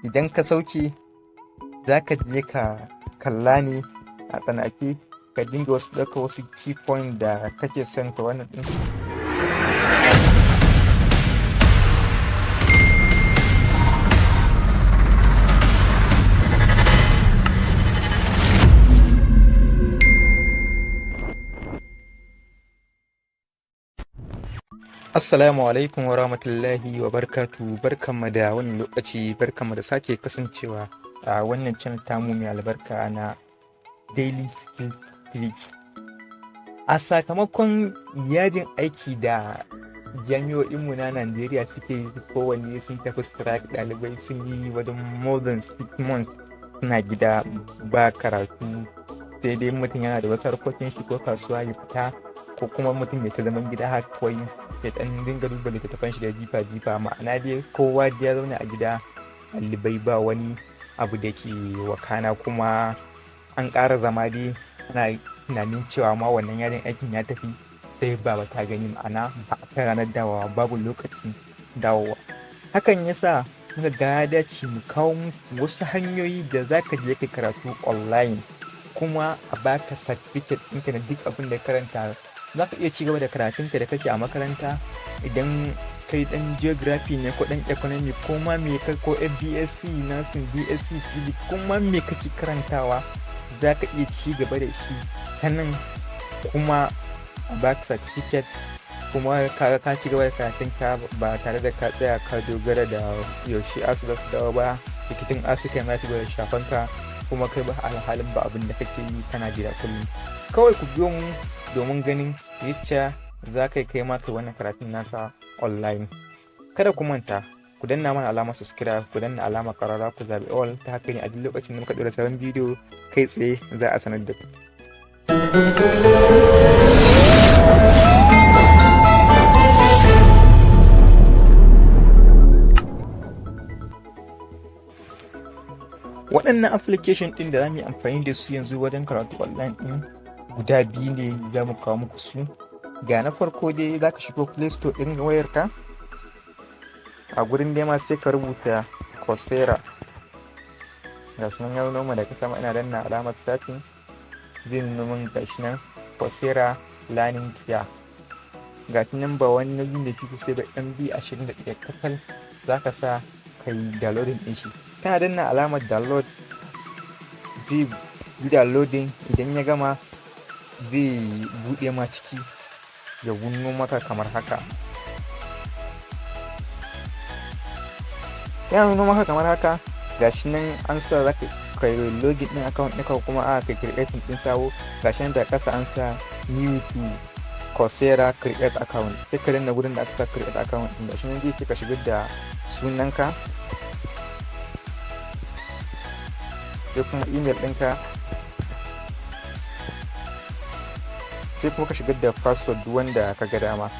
idan ka sauke za ka je ka kalla ne a tsanake, ka dinga wasu ɗauka wasu key point da kake son ka wannan ɗinsu. Assalamu alaikum wa rahmatullahi wa barkatu. Barkanmu da wannan lokaci, barkanmu da sake kasancewa a wannan channel tamu mai albarka na Daily Skill Tips. A sakamakon yajin aiki da jami'o'inmu na Najeriya suke kowanne sun tafi strike, ɗalibai sun yi wajen more than 6 months suna gida ba karatu, sai dai mutum yana da wasu harkokin shi ko kasuwa ya fita, ko kuma mutum ya ta zaman gida haka kawai ya dan dinga duba littattafan shi da jifa-jifa. Ma'ana dai kowa ya zauna a gida, ɗalibai ba wani abu da ke wakana, kuma an ƙara zama dai ana tunanin cewa ma wannan yajin aikin ya tafi sai ba ta gani, ma'ana ba a kai ranar dawowa, babu lokacin dawowa. Hakan yasa muka ga ya dace mu kawo wasu hanyoyi da za ka je ka karatu online kuma a baka certificate ɗinka na duk abin da karanta. Za ka iya ci gaba da karatunka da kake a makaranta, idan kai dan geography ne ko dan economy ko ma me kai, ko FBSc, nursing, BSc physics, ko ma me kake karantawa za ka iya ci gaba da shi ta nan kuma a baka certificate, kuma ka ci gaba da karatunka ba tare da ka tsaya ka dogara da yaushe asu za su dawo ba, likitin asu kai ma da shafanka, kuma kai ba alhalin ba abin da kake yi kana gida kullum. Kawai ku biyo mu domin ganin yacce za ka kai ma kai wannan karatun nasa online. Kada ku manta ku danna mana alamar subscribe, ku danna alamar karara, ku zabi all, ta haka ne a duk lokacin da muka ɗora sabon bidiyo kai tsaye za a sanar da ku. Waɗannan application ɗin da za mu yi amfani da su yanzu wajen karatu online ɗin guda biyu ne za mu kawo muku su. Ga na farko dai za ka shigo Play Store ɗin wayarka, a gurin dai ma sai ka rubuta Coursera. Ga shi nan ya noma daga sama, ina danna alamar satin zai nuna ga shi nan Coursera Learning Care. Ga shi nan ba wani nauyin da fi sai da MB 21 kakal za ka sa ka yi downloading ɗin shi. Kana danna alamar download zai yi downloading, idan ya gama zai buɗe ma ciki ya gunno maka kamar haka. Ya nuno maka kamar haka, gashi nan an sa za ka yi login ɗin account ɗinka, kuma a ka creating ɗin sabo. Gashi nan da ƙasa an sa new to Coursera create account, sai ka danna gurin da aka sa create account ɗin. Gashi nan zai ka shigar da sunanka, sai kuma email ɗinka, sai kuma ka shigar da password wanda ka ga dama.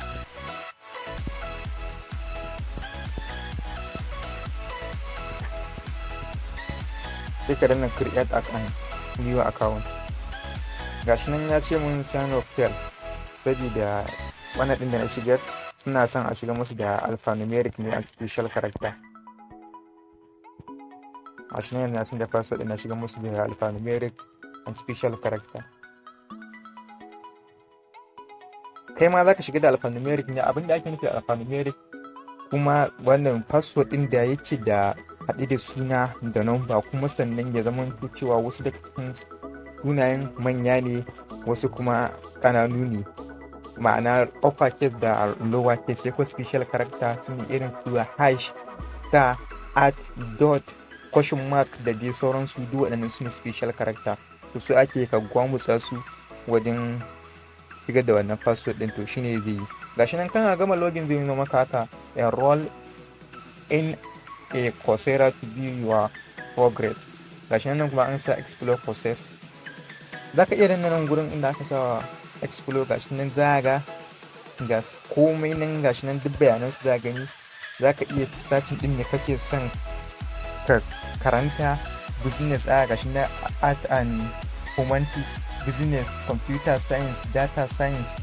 Sai ka danna create account, new account. Gashi nan ya ce mun sign up fail, saboda wannan din da na shigar suna son a shiga musu da alphanumeric ne and special character. Gashi nan yana son da password din na shiga musu da alphanumeric and special character. Kai ma za ka shiga da alphanumeric ne, abinda ake nufi da alphanumeric kuma wannan password din da yake da haɗe da suna da number, kuma sannan ya zama cewa wasu daga cikin sunayen manya ne wasu kuma ƙananu ne, ma'ana upper case da lower case. Sai ko special character sun irin su hash, star, at, dot, question mark da dai sauransu, duk waɗannan su ne special character. To su ake ka gwamutsa su wajen shigar da wannan password din, to shine zai yi. Gashi nan kana gama login zai nuna maka haka, enroll in a Coursera to view your progress. Gashi nan kuma an sa explore process. Zaka iya danna nan gurin inda aka sa explore, gashi nan za ga komai nan, gashi nan duk bayanan su za gani. Zaka iya searching din me kake son ka karanta, business, gashi nan art and humanities, business, computer science, data science.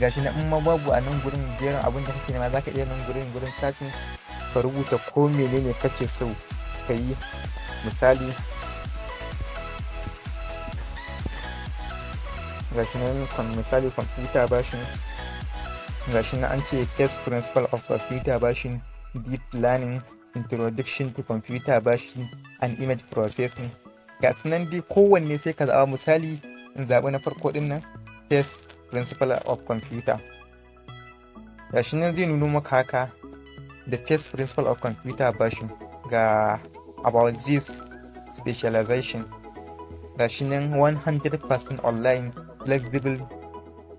Gashi na in ma babu a nan gurin jerin abin da kake nema, zaka iya nan gurin searching ka rubuta ko menene kake so ka yi misali gashi nan misali computer versions gashi nan an ce first principle of computer version, deep learning, introduction to computer version and image processing. Gashi nan dai kowanne sai ka zaɓa misali in zaɓi na farko ɗin nan first principle of computer. Gashi nan zai nuno maka haka the first principle of computer version ga about this specialization. Gashi nan 100% online, flexible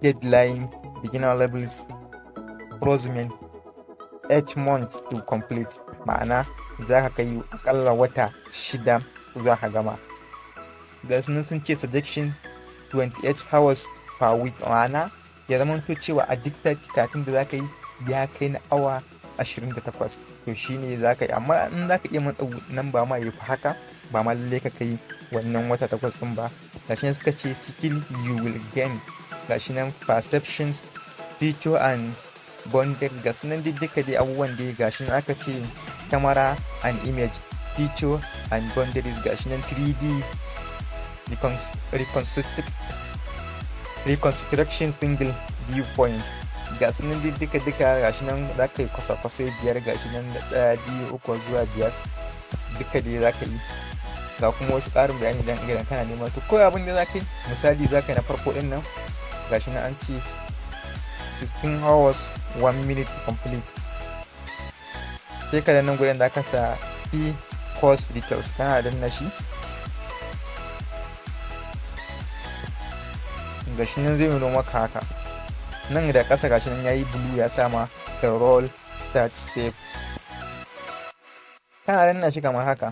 deadline, beginner levels, prosument 8 months to complete. Ma'ana za ka kai akalla wata 6 za ka gama. Gashi nan sun ce suggestion 28 hours per week, ma'ana ya zama to cewa a duk sati katin da za ka yi ya kai na awa 28, to shine za ka yi. Amma in za ka iya matsa nan ba ma yi haka, ba ma lallai ka kai wannan wata 8 ɗin ba. Gashi nan suka ce skill you will gain, gashi nan perceptions, feature and bonded. Gashi nan duka dai abubuwan dai gashi nan aka ce camera and image, feature and boundaries, gashi nan 3D reconstruction single viewpoint. Gashi nan duka gashi nan za ka yi kwasa-kwasai 5, gashi nan 1, 2, 3 zuwa 5 duka dai za ka yi. Ga kuma wasu ƙarin bayani dan idan kana nema to kawai abin da za ka yi misali za ka yi na farko ɗin nan gashi nan an ce 16 hours 1 minute to complete. Sai ka da nan gurin da aka sa see course details, kana danna shi gashi nan zai nuno maka haka. Nan da ƙasa gashi nan yayi blue ya sama enroll start step, kana danna shi kamar haka.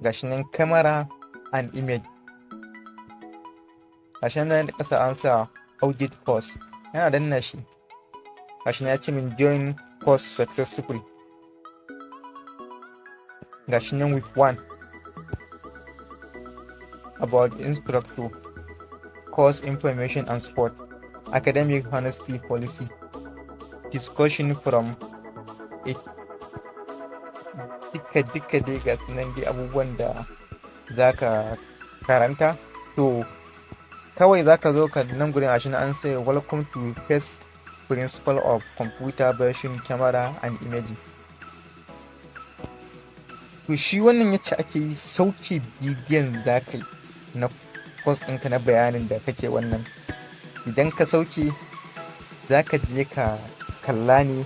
Gashi nan camera and image, gashi nan da ƙasa an sa audit course, yana danna shi gashi nan ya ce min join course successful. Gashi nan with 1 about instructor, course information and support, academic honesty policy, discussion from it. Duka dai ga nan dai abubuwan da za ka karanta. To kawai za ka zo ka nan gurin gashi nan an sai welcome to first principle of computer version, camera and image. To shi wannan yace ake yi sauke bidiyon za ka yi na course ɗinka na bayanin da kake wannan. Idan ka sauke za ka je ka kalla ne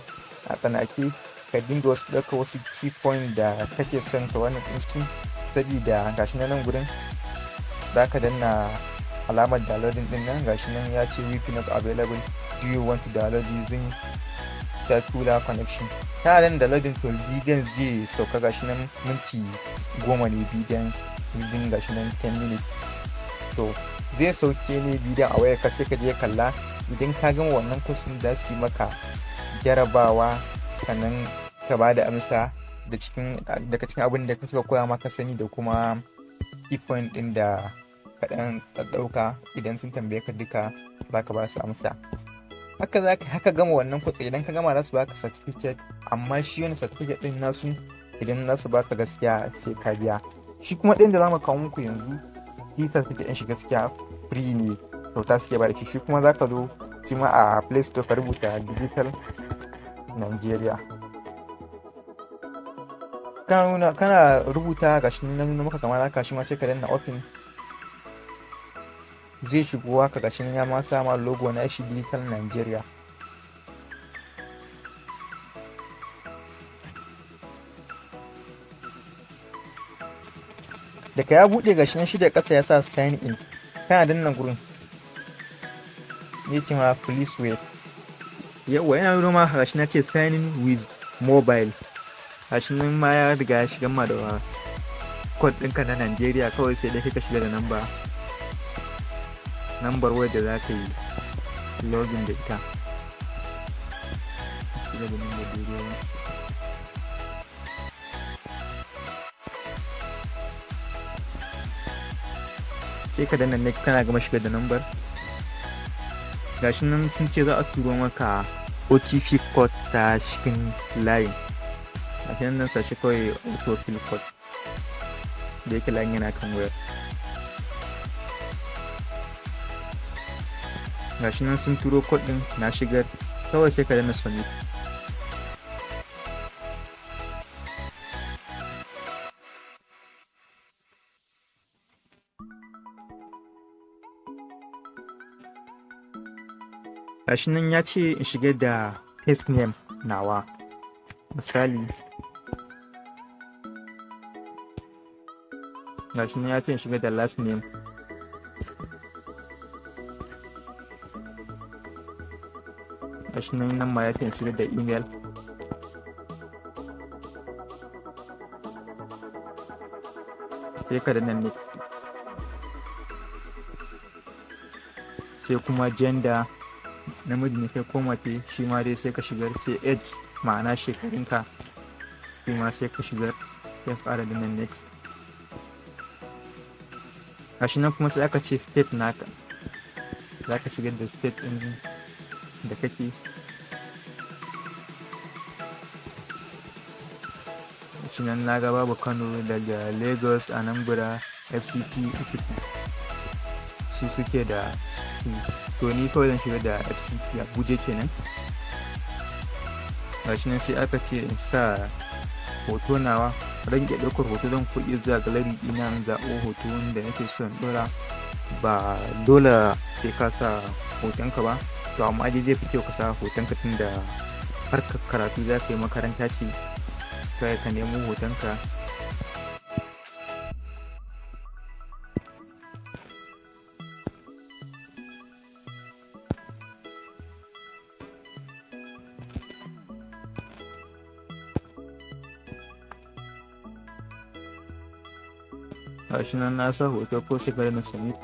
a tsanake, ka dinga wasu ɗauka wasu key point da kake son ka wannan ɗinsu, sabida gashi nan gurin za ka danna alamar downloading ɗin nan. Gashi nan ya ce wifi not available, do you want to download using cellular connection. Ta dan downloading to bidiyon zai sauka gashi nan minti 10 ne bidiyon gashi nan 10 minutes. To zai sauke ne bidiyon a wayarka sai ka je kalla. Idan ka gama wannan course da su yi maka jarabawa sannan ka ba da amsa daga cikin abin da ka suka koya maka sani da kuma key point ɗin da ka ɗan ɗauka. Idan sun tambaye ka duka za ka ba su amsa. Haka gama wannan course, idan ka gama za su baka certificate, amma shi wani certificate ɗin nasu idan za su baka gaskiya sai ka biya. Shi kuma ɗin da za mu kawo muku yanzu shi certificate ɗin shi gaskiya free ne, kyauta suke ba da shi. Shi kuma za ka zo shi ma a Play Store ka rubuta Digital Nigeria, kana rubuta gashi nan nuna maka kamar haka. Shi ma sai ka danna open, zai shigo haka gashi nan ya ma sama logo na shi Digital Nigeria. Daga ya buɗe gashi nan shi da ƙasa ya sa sign in, kana danna gurin ne ce ma please wait. Yawwa yana nuna ma gashi na ce sign in with mobile. Gashi nan ma ya riga ya shiga ma da code ɗinka na Nigeria, kawai sai dai ka shiga da number wayar da za ka yi login da ita. Sai ka danna next, kana gama shiga da number. Gashi nan sun ce za a turo maka OTP code ta cikin layin. a cikin nan sashi kawai auto fill code da yake layin yana kan wayar. Gashi nan sun turo code din na shigar, kawai sai ka danna submit. Gashi nan ya ce in shigar da first name nawa, misali gashi nan ya ce in shigar da last name, gashi nan ma ya ce in shigar da email, sai ka danna next, sai kuma gender namiji ne kai ko mace, shi ma dai sai ka shigar, sai age ma'ana shekarunka shi ma sai ka shigar, sai fara danna next. Gashi nan kuma sai aka ce state naka, za ka shigar da state ɗin da kake. Gashi nan na ga babu Kano, daga Lagos, Anambra, FCT, su suke da su, to ni kawai zan shiga da FCT Abuja kenan. Gashi nan sai aka ce in sa hoto nawa, rage ɗaukar hoto don kuɗi zuwa gallery ɗina in zaɓo hoto da nake so in ɗora. Ba dole sai ka sa hotonka ba, to amma dai zai fi kyau ka sa hotonka tun da harkar karatu za ka yi, makaranta ce, kai ka nemo hotonka. Gashi nan na sa hoto ko sai ka danna submit.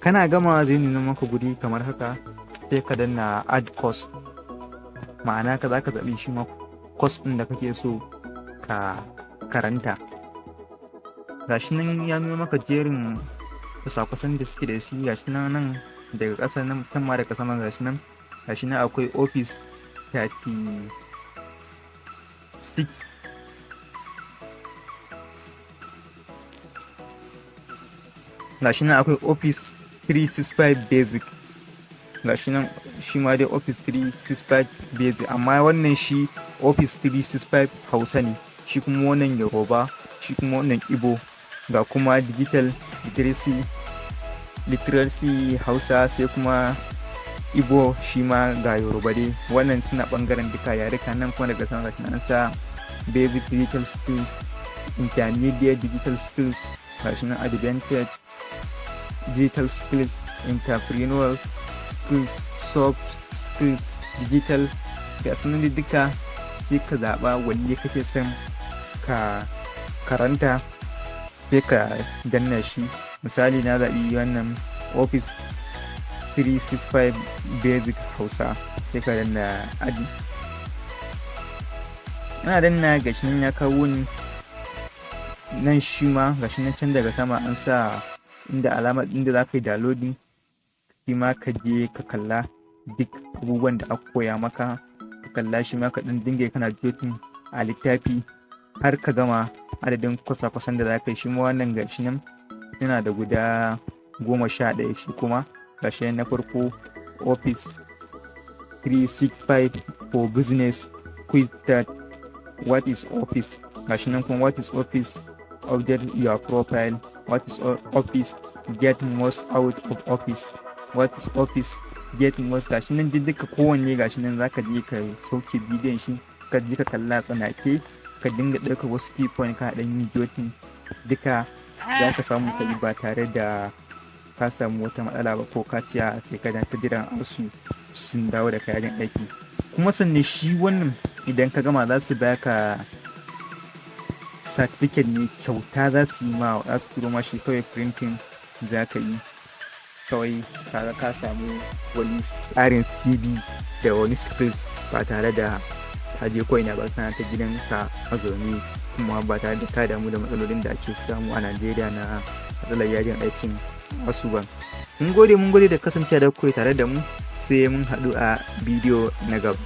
Kana gamawa zai nuna maka guri kamar haka, sai ka danna add course, ma'ana ka za ka zaɓi shi ma course ɗin da kake so ka karanta. Gashi nan ya nuna maka jerin kwasa-kwasan da suke da shi. Gashi nan daga ƙasa nan kan ma daga sama, gashi nan akwai office 36, gashi nan akwai office 365 basic, gashi nan shi ma dai office 365 basic, amma wannan shi office 365 Hausa ne, shi kuma wannan Yoruba, shi kuma wannan Igbo, ga kuma digital literacy Hausa, sai kuma Igbo, shi ma ga Yoruba dai. Wannan suna bangaren duka yaruka. Nan kuma daga sama gashi nan sa basic digital skills, intermediate digital skills, gashi nan advanced digital skills, entrepreneurial skills, soft skills, digital, ga sunan duka sai ka zaɓa wanne kake son ka karanta, sai ka danna shi. Misali na zaɓi wannan office 365 basic Hausa, sai ka danna adi. Ana danna gashi nan ya kawo ni nan, shi ma gashi nan can daga sama an sa inda alamar inda za ka yi downloading, shi ma ka je ka kalla duk abubuwan da aka koya maka, ka kalla shi ma ka ɗan dinga kana jotin a littafi har ka gama adadin kwasa-kwasan da za ka yi. Shi ma wannan gashi nan yana da guda 11. Shi kuma gashi na farko office 365 for business, quick start, what is office, gashi nan kuma what is office, update your profile, what is office, get most out of office, what is office, get most. Gashi nan duka kowanne gashi nan zaka je ka sauke bidiyon shi, ka je ka kalla tsanake, ka dinga ɗaukar wasu key point ka ɗan yi jotin, duka za ka samu ka yi ba tare da ka samu wata matsala ba ko ka ciya sai ka ta jiran asu sun dawo da kayan aiki. Kuma sannan shi wannan idan ka gama za su baka certificate ne kyauta, za su yi ma, za su turo ma shi, kawai printing za ka yi, kawai kaga ka samu wani tsarin CV da wani skills ba tare da ka je ko ina ba, kana ta gidanka a zaune, kuma ba tare da ka damu da matsalolin da ake samu a Najeriya na matsalar yajin aikin wasu ba. Mun gode da kasancewa da kuke tare da mu, sai mun haɗu a bidiyo na gaba.